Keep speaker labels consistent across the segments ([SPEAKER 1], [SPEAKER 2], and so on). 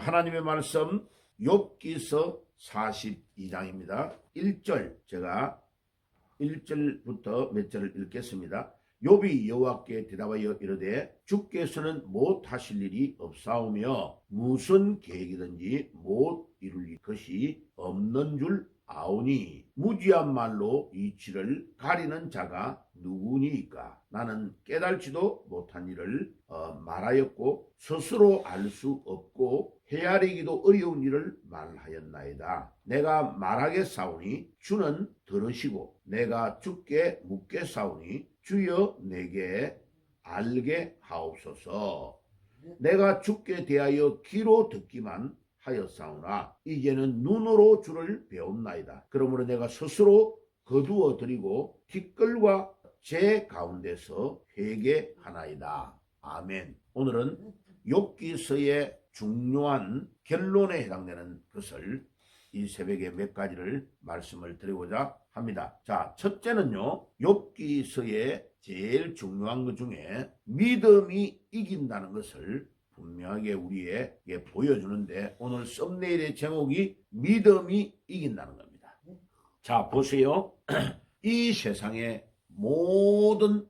[SPEAKER 1] 하나님의 말씀 욥기서 42장입니다. 1절 제가 1절부터 몇 절을 읽겠습니다. 욥이 여호와께 대답하여 이르되 주께서는 못하실 일이 없사오며 무슨 계획이든지 못 이룰 것이 없는 줄 아오니 무지한 말로 이치를 가리는 자가 누구니이까. 나는 깨달지도 못한 일을 말하였고 스스로 알 수 없고 헤아리기도 어려운 일을 말하였나이다. 내가 말하겠사오니 주는 들으시고 내가 주께 묻겠사오니 주여 내게 알게 하옵소서. 내가 주께 대하여 귀로 듣기만 하였사오나 이제는 눈으로 주를 배웠나이다. 그러므로 내가 스스로 거두어 드리고 티끌과 제 가운데서 회개하나이다. 아멘. 오늘은 욥기서의 중요한 결론에 해당되는 것을 이 새벽에 몇 가지를 말씀을 드리고자 합니다. 자, 첫째는요, 욥기서의 제일 중요한 것 중에 믿음이 이긴다는 것을 분명하게 우리에게 보여주는데, 오늘 썸네일의 제목이 믿음이 이긴다는 겁니다. 자, 보세요. 이 세상의 모든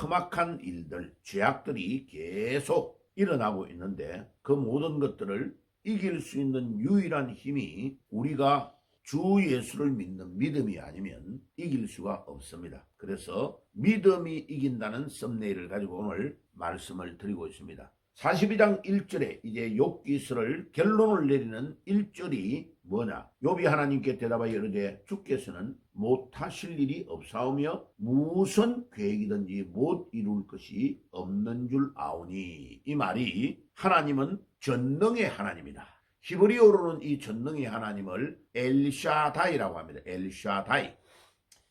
[SPEAKER 1] 험악한 일들, 죄악들이 계속 일어나고 있는데 그 모든 것들을 이길 수 있는 유일한 힘이 우리가 주 예수를 믿는 믿음이 아니면 이길 수가 없습니다. 그래서 믿음이 이긴다는 썸네일을 가지고 오늘 말씀을 드리고 있습니다. 42장 1절에 이제 욥기서를 결론을 내리는 1절이 뭐냐? 욥이 하나님께 대답하여 이르되 주께서는 못하실 일이 없사오며 무슨 계획이든지 못 이룰 것이 없는 줄 아오니. 이 말이 하나님은 전능의 하나님이다. 히브리어로는 이 전능의 하나님을 엘샤다이라고 합니다. 엘샤다이.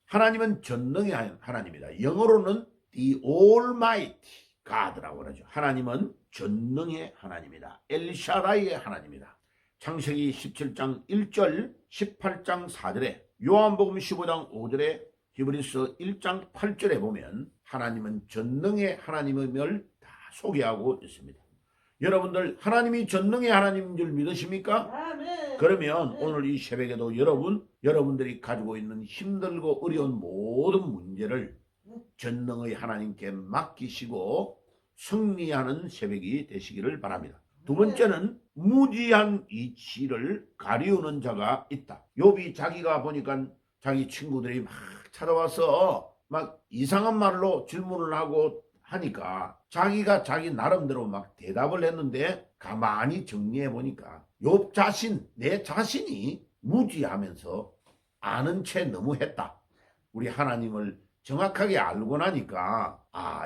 [SPEAKER 1] 하나님은 전능의 하나님이다. 영어로는 the almighty God라고 그러죠. 하나님은 전능의 하나님이다. 엘샤다이의 하나님이다. 창세기 17장 1절, 18장 4절에, 요한복음 15장 5절에, 히브리서 1장 8절에 보면 하나님은 전능의 하나님임을 다 소개하고 있습니다. 여러분들 하나님이 전능의 하나님인 줄 믿으십니까? 아멘. 그러면 오늘 이 새벽에도 여러분들이 가지고 있는 힘들고 어려운 모든 문제를 전능의 하나님께 맡기시고 승리하는 새벽이 되시기를 바랍니다. 두 번째는 무지한 이치를 가리우는 자가 있다. 욥이 자기가 보니까 자기 친구들이 막 찾아와서 막 이상한 말로 질문을 하고 하니까 자기가 자기 나름대로 막 대답을 했는데 가만히 정리해 보니까 욥 자신, 내 자신이 무지하면서 아는 채 너무 했다. 우리 하나님을 정확하게 알고 나니까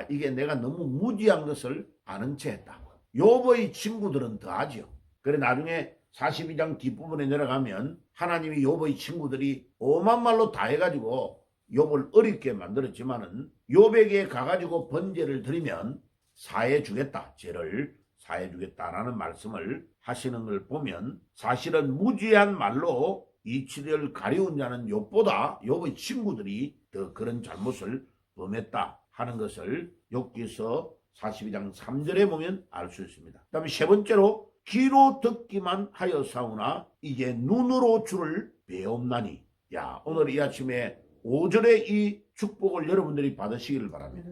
[SPEAKER 1] 이게 내가 너무 무지한 것을 아는 채 했다. 욥의 친구들은 더 하죠. 그래 나중에 42장 뒷부분에 내려가면 하나님이 욥의 친구들이 오만 말로 다 해가지고 욥을 어렵게 만들었지만은 욥에게 가가지고 번제를 드리면 사해주겠다. 죄를 사해주겠다라는 말씀을 하시는 걸 보면 사실은 무지한 말로 이치를 가리운 자는 욥보다 욥의 친구들이 더 그런 잘못을 범했다 하는 것을 욥기서 42장 3절에 보면 알 수 있습니다. 그 다음에 세 번째로 귀로 듣기만 하였사오나 이제 눈으로 주를 배옵나니. 야, 오늘 이 아침에 5절의 이 축복을 여러분들이 받으시기를 바랍니다.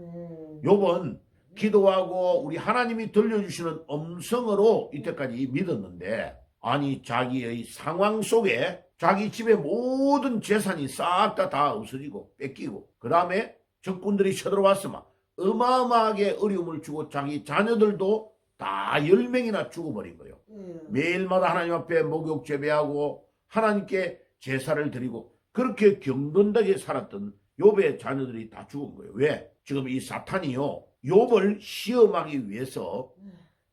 [SPEAKER 1] 욥은 기도하고 우리 하나님이 들려주시는 음성으로 이때까지 믿었는데 아니 자기의 상황 속에 자기 집의 모든 재산이 싹 다 없어지고 뺏기고 그 다음에 적군들이 쳐들어와서 막 어마어마하게 어려움을 주고 자기 자녀들도 다 10명이나 죽어버린 거예요. 매일마다 하나님 앞에 목욕 재배하고 하나님께 제사를 드리고 그렇게 경건하게 살았던 욥의 자녀들이 다 죽은 거예요. 왜? 지금 이 사탄이요 욥을 시험하기 위해서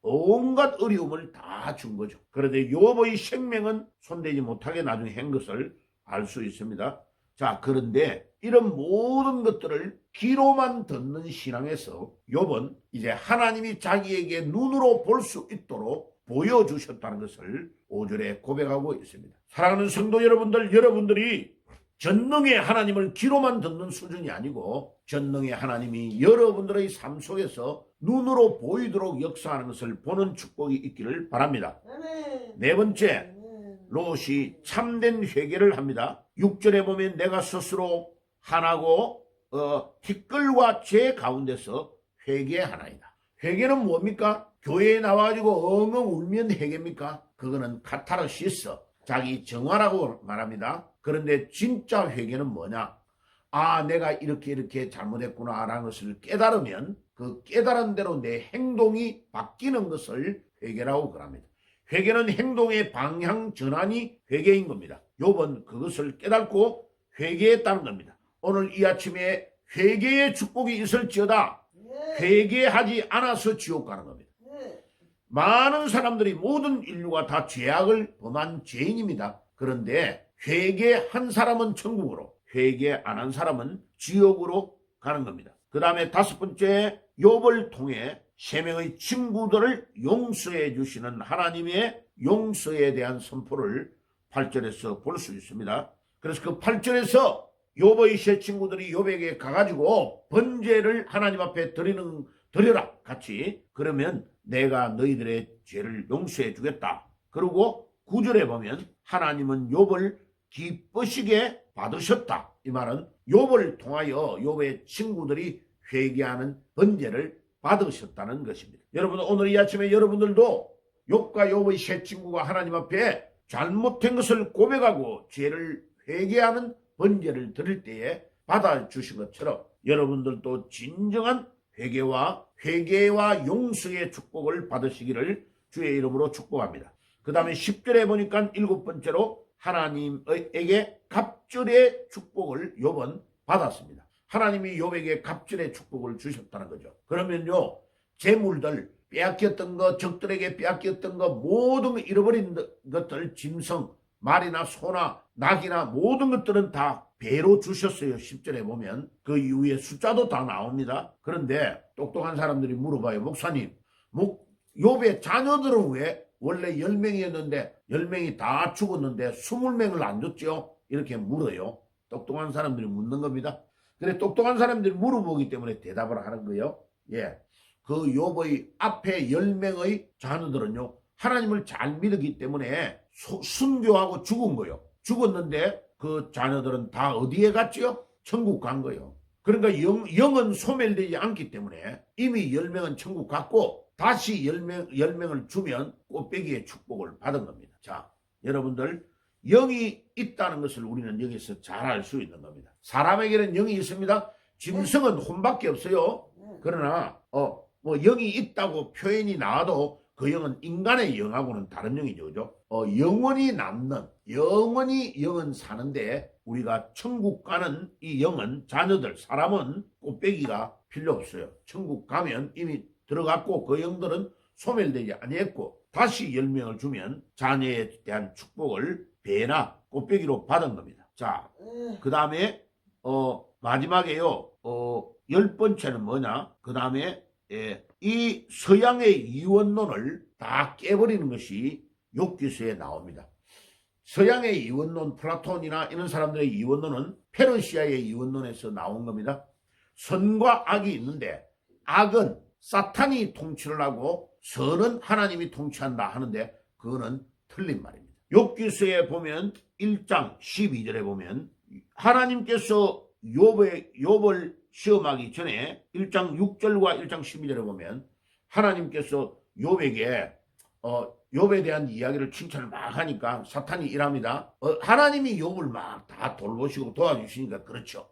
[SPEAKER 1] 온갖 어려움을 다 준 거죠. 그런데 욥의 생명은 손대지 못하게 나중에 한 것을 알 수 있습니다. 자, 그런데 이런 모든 것들을 귀로만 듣는 신앙에서 욥은 이제 하나님이 자기에게 눈으로 볼 수 있도록 보여주셨다는 것을 5절에 고백하고 있습니다. 사랑하는 성도 여러분들, 여러분들이 전능의 하나님을 귀로만 듣는 수준이 아니고 전능의 하나님이 여러분들의 삶 속에서 눈으로 보이도록 역사하는 것을 보는 축복이 있기를 바랍니다. 네 번째, 롯이 참된 회개를 합니다. 6절에 보면 내가 스스로 하나고 티끌과 죄 가운데서 회개하나이다. 회개는 뭡니까? 교회에 나와가지고 엉엉 울면 회개입니까? 그거는 카타르시스, 자기 정화라고 말합니다. 그런데 진짜 회개는 뭐냐? 아, 내가 이렇게 잘못했구나 라는 것을 깨달으면 그 깨달은 대로 내 행동이 바뀌는 것을 회개라고 그럽니다. 회개는 행동의 방향 전환이 회개인 겁니다. 욥은 그것을 깨닫고 회개했다는 겁니다. 오늘 이 아침에 회개의 축복이 있을지어다 회개하지 않아서 지옥 가는 겁니다. 많은 사람들이 모든 인류가 다 죄악을 범한 죄인입니다. 그런데 회개한 사람은 천국으로, 회개 안 한 사람은 지옥으로 가는 겁니다. 그 다음에 다섯 번째, 욥을 통해 세 명의 친구들을 용서해 주시는 하나님의 용서에 대한 선포를 8절에서 볼 수 있습니다. 그래서 그 8절에서 욥의 세 친구들이 욥에게 가가지고 번제를 하나님 앞에 드려라 같이, 그러면 내가 너희들의 죄를 용서해 주겠다. 그리고 9절에 보면 하나님은 욥을 기쁘시게 받으셨다. 이 말은 욥을 통하여 욥의 친구들이 회개하는 번제를 받으셨다는 것입니다. 여러분, 오늘 이 아침에 여러분들도 욥과 욥의 세 친구가 하나님 앞에 잘못된 것을 고백하고 죄를 회개하는 번제를 드릴 때에 받아주신 것처럼 여러분들도 진정한 회개와 용서의 축복을 받으시기를 주의 이름으로 축복합니다. 그 다음에 10절에 보니까 일곱 번째로 하나님에게 갑절의 축복을 욥은 받았습니다. 하나님이 욥에게 갑절의 축복을 주셨다는 거죠. 그러면요, 재물들, 빼앗겼던 것, 적들에게 빼앗겼던 것, 모든 잃어버린 것들, 짐승, 말이나 소나 낙이나 모든 것들은 다 배로 주셨어요. 10절에 보면 그 이후에 숫자도 다 나옵니다. 그런데 똑똑한 사람들이 물어봐요. 목사님, 욥의 자녀들은 왜 원래 10명이었는데 10명이 다 죽었는데 20명을 안 줬죠? 이렇게 물어요. 똑똑한 사람들이 묻는 겁니다. 그래, 똑똑한 사람들이 물어보기 때문에 대답을 하는 거예요. 예, 그 욥의 앞에 10명의 자녀들은요, 하나님을 잘 믿었기 때문에 순교하고 죽은 거예요. 죽었는데 그 자녀들은 다 어디에 갔지요? 천국 간 거예요. 그러니까 영은 소멸되지 않기 때문에 이미 10명은 천국 갔고 다시 10명을 주면 꽃배기의 축복을 받은 겁니다. 자, 여러분들, 영이 있다는 것을 우리는 여기서 잘 알 수 있는 겁니다. 사람에게는 영이 있습니다. 짐승은 혼밖에 없어요. 그러나 뭐 영이 있다고 표현이 나와도 그 영은 인간의 영하고는 다른 영이죠. 그죠? 영원히 남는, 영원히 영은 사는데 우리가 천국 가는 이 영은, 자녀들, 사람은 꽃배기가 필요 없어요. 천국 가면 이미 들어갔고 그 영들은 소멸되지 아니했고 다시 10명을 주면 자녀에 대한 축복을 배나 꽃배기로 받은 겁니다. 자, 그 다음에 마지막에요. 10번째는 뭐냐? 그 다음에 이 서양의 이원론을 다 깨버리는 것이 욥기서에 나옵니다. 서양의 이원론, 플라톤이나 이런 사람들의 이원론은 페르시아의 이원론에서 나온 겁니다. 선과 악이 있는데 악은 사탄이 통치를 하고 선은 하나님이 통치한다 하는데 그거는 틀린 말입니다. 욥기서에 보면 1장 12절에 보면 하나님께서 욥을 시험하기 전에 1장 6절과 1장 12절에 보면 하나님께서 욥에 대한 이야기를 칭찬을 막 하니까 사탄이 일합니다. 하나님이 욥을 막 다 돌보시고 도와주시니까 그렇죠.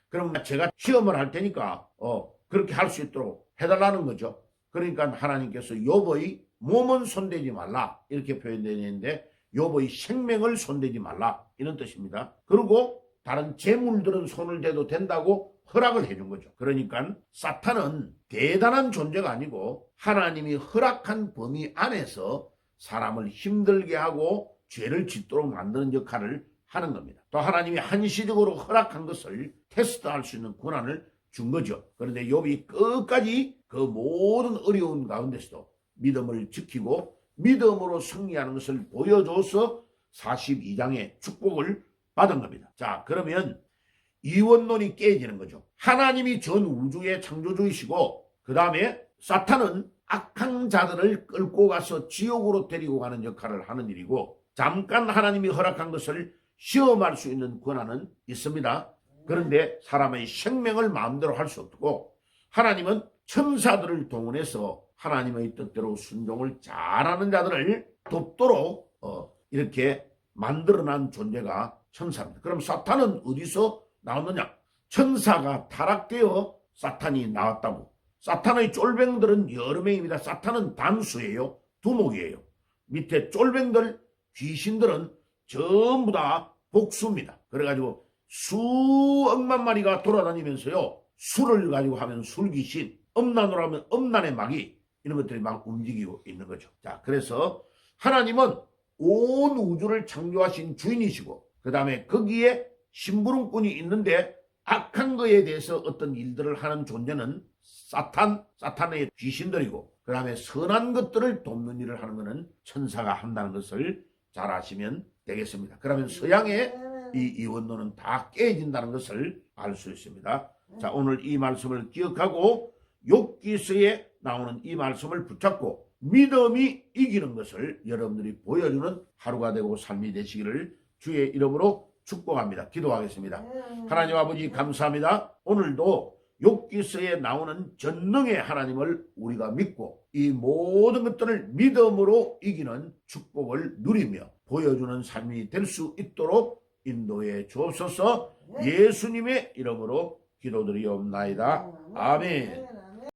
[SPEAKER 1] 그럼 제가 시험을 할 테니까 그렇게 할 수 있도록 해달라는 거죠. 그러니까 하나님께서 욥의 몸은 손대지 말라 이렇게 표현되는데 욥의 생명을 손대지 말라 이런 뜻입니다. 그리고 다른 재물들은 손을 대도 된다고 허락을 해준 거죠. 그러니까 사탄은 대단한 존재가 아니고 하나님이 허락한 범위 안에서 사람을 힘들게 하고 죄를 짓도록 만드는 역할을 하는 겁니다. 또 하나님이 한시적으로 허락한 것을 테스트할 수 있는 권한을 준 거죠. 그런데 욥이 끝까지 그 모든 어려운 가운데서도 믿음을 지키고 믿음으로 승리하는 것을 보여줘서 42장의 축복을 받은 겁니다. 자, 그러면 이원론이 깨지는 거죠. 하나님이 전 우주의 창조주이시고 그 다음에 사탄은 악한 자들을 끌고 가서 지옥으로 데리고 가는 역할을 하는 일이고, 잠깐 하나님이 허락한 것을 시험할 수 있는 권한은 있습니다. 그런데 사람의 생명을 마음대로 할 수 없고, 하나님은 천사들을 동원해서 하나님의 뜻대로 순종을 잘하는 자들을 돕도록 이렇게 만들어난 존재가 천사입니다. 그럼 사탄은 어디서 나왔느냐? 천사가 타락되어 사탄이 나왔다고. 사탄의 쫄병들은 여러 명입니다. 사탄은 단수예요. 두목이에요. 밑에 쫄병들, 귀신들은 전부 다 복수입니다. 그래가지고 수억만 마리가 돌아다니면서요, 술을 가지고 하면 술귀신, 음란으로 하면 음란의 마귀, 이런 것들이 막 움직이고 있는 거죠. 자, 그래서 하나님은 온 우주를 창조하신 주인이시고, 그 다음에 거기에 심부름꾼이 있는데, 악한 거에 대해서 어떤 일들을 하는 존재는 사탄의 귀신들이고, 그 다음에 선한 것들을 돕는 일을 하는 것은 천사가 한다는 것을 잘 아시면 되겠습니다. 그러면 서양의 이 이원론은 다 깨진다는 것을 알 수 있습니다. 자, 오늘 이 말씀을 기억하고 욥기서에 나오는 이 말씀을 붙잡고 믿음이 이기는 것을 여러분들이 보여주는 하루가 되고 삶이 되시기를 주의 이름으로 축복합니다. 기도하겠습니다. 하나님 아버지 감사합니다. 오늘도 욥기서에 나오는 전능의 하나님을 우리가 믿고 이 모든 것들을 믿음으로 이기는 축복을 누리며 보여주는 삶이 될 수 있도록 인도해 주옵소서. 예수님의 이름으로 기도드리옵나이다. 아멘.